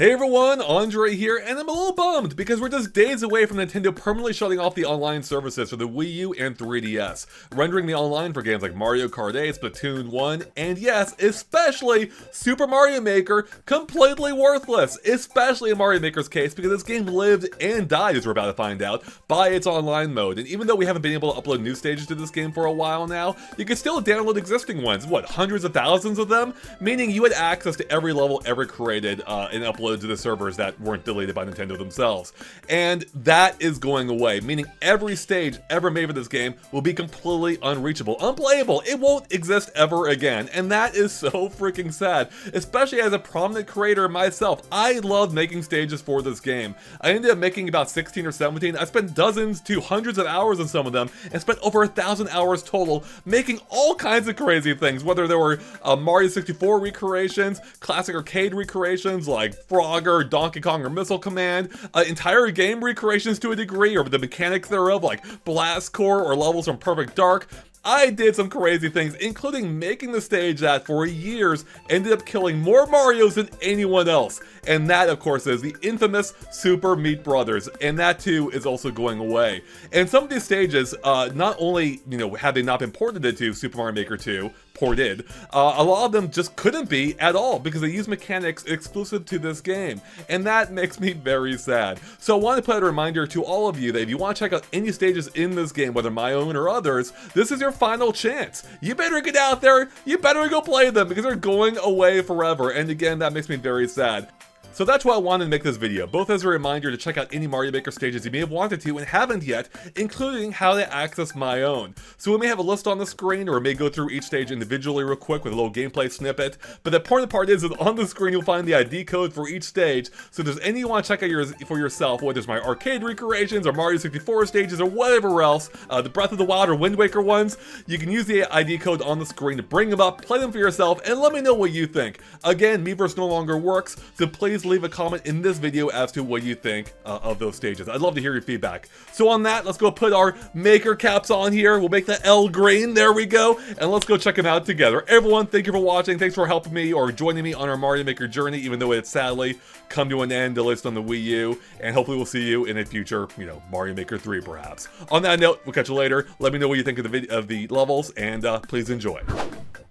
Hey everyone, Andre here, and I'm a little bummed because we're just days away from Nintendo permanently shutting off the online services for the Wii U and 3DS, rendering the online for games like Mario Kart 8, Splatoon 1, and yes, especially Super Mario Maker, completely worthless, especially in Mario Maker's case because this game lived and died, as we're about to find out, by its online mode. And even though we haven't been able to upload new stages to this game for a while now, you can still download existing ones, hundreds of thousands of them? Meaning you had access to every level ever created and uploaded to the servers that weren't deleted by Nintendo themselves. And that is going away, meaning every stage ever made for this game will be completely unreachable, unplayable. It won't exist ever again, and that is so freaking sad, especially as a prominent creator myself. I love making stages for this game. I ended up making about 16 or 17. I spent dozens to hundreds of hours on some of them, and spent over 1,000 hours total making all kinds of crazy things, whether there were Mario 64 recreations, classic arcade recreations like Frogger, Donkey Kong, or Missile Command, entire game recreations to a degree, or the mechanics thereof like Blast Core or levels from Perfect Dark. I did some crazy things, including making the stage that, for years, ended up killing more Marios than anyone else. And that, of course, is the infamous Super Meat Brothers, and that too is also going away. And some of these stages, not only, have they not been ported into Super Mario Maker 2, ported, a lot of them just couldn't be at all because they use mechanics exclusive to this game, and that makes me very sad. So I want to put out a reminder to all of you that if you want to check out any stages in this game, whether my own or others, this is your final chance. You better get out there, you better go play them because they're going away forever, and again, that makes me very sad. So that's why I wanted to make this video, both as a reminder to check out any Mario Maker stages you may have wanted to and haven't yet, including how to access my own. So we may have a list on the screen, or we may go through each stage individually real quick with a little gameplay snippet, but the important part is that on the screen you'll find the ID code for each stage, so if there's any you want to check out for yourself, whether it's my arcade recreations, or Mario 64 stages, or whatever else, the Breath of the Wild or Wind Waker ones, you can use the ID code on the screen to bring them up, play them for yourself, and let me know what you think. Again, Miiverse no longer works, so please leave a comment in this video as to what you think of those stages. I'd love to hear your feedback. So on that, let's go put our maker caps on here. We'll make the L green. There we go. And let's go check them out together. Everyone, thank you for watching. Thanks for helping me or joining me on our Mario Maker journey, even though it's sadly come to an end, at least on the Wii U. And hopefully we'll see you in a future, Mario Maker 3 perhaps. On that note, we'll catch you later. Let me know what you think of the levels, and please enjoy.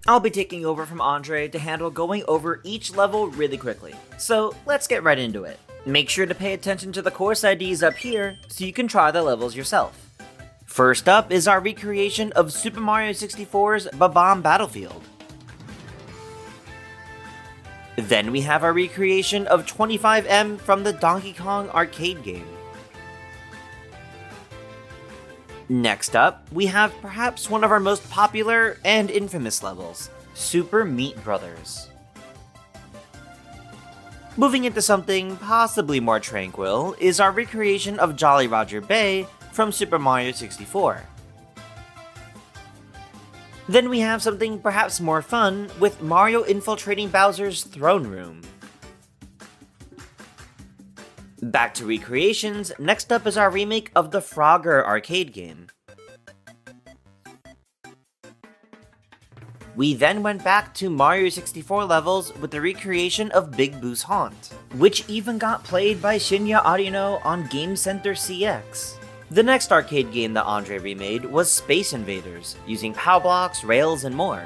I'll be taking over from Andre to handle going over each level really quickly. So let's get right into it. Make sure to pay attention to the course IDs up here so you can try the levels yourself. First up is our recreation of Super Mario 64's Bob-Omb Battlefield. Then we have our recreation of 25M from the Donkey Kong arcade game. Next up, we have perhaps one of our most popular and infamous levels, Super Meat Brothers. Moving into something possibly more tranquil is our recreation of Jolly Roger Bay from Super Mario 64. Then we have something perhaps more fun with Mario infiltrating Bowser's throne room. Back to recreations, next up is our remake of the Frogger arcade game. We then went back to Mario 64 levels with the recreation of Big Boo's Haunt, which even got played by Shinya Arino on Game Center CX. The next arcade game that Andre remade was Space Invaders, using POW blocks, rails, and more.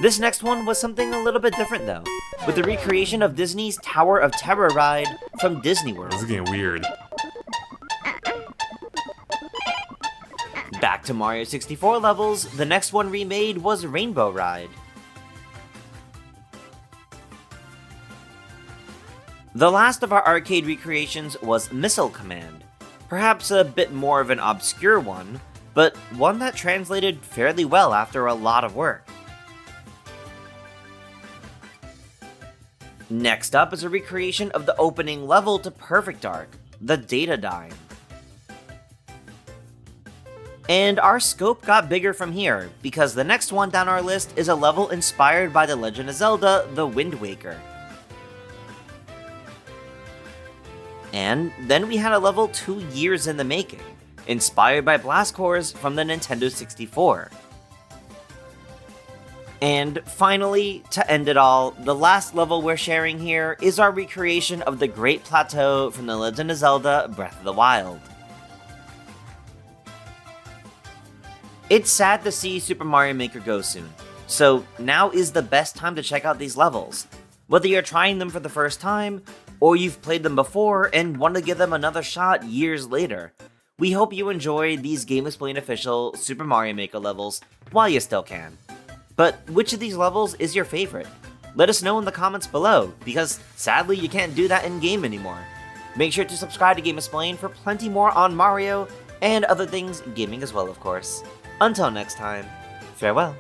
This next one was something a little bit different though, with the recreation of Disney's Tower of Terror ride from Disney World. This is getting weird. Back to Mario 64 levels, the next one remade was Rainbow Ride. The last of our arcade recreations was Missile Command, perhaps a bit more of an obscure one, but one that translated fairly well after a lot of work. Next up is a recreation of the opening level to Perfect Dark, the dataDyne. And our scope got bigger from here, because the next one down our list is a level inspired by The Legend of Zelda, The Wind Waker. And then we had a level 2 years in the making, inspired by blast cores from the Nintendo 64. And finally, to end it all, the last level we're sharing here is our recreation of the Great Plateau from The Legend of Zelda Breath of the Wild. It's sad to see Super Mario Maker go soon, so now is the best time to check out these levels. Whether you're trying them for the first time, or you've played them before and want to give them another shot years later, we hope you enjoy these GameXplain official Super Mario Maker levels while you still can. But which of these levels is your favorite? Let us know in the comments below, because sadly you can't do that in-game anymore. Make sure to subscribe to GameXplain for plenty more on Mario and other things gaming as well, of course. Until next time, farewell.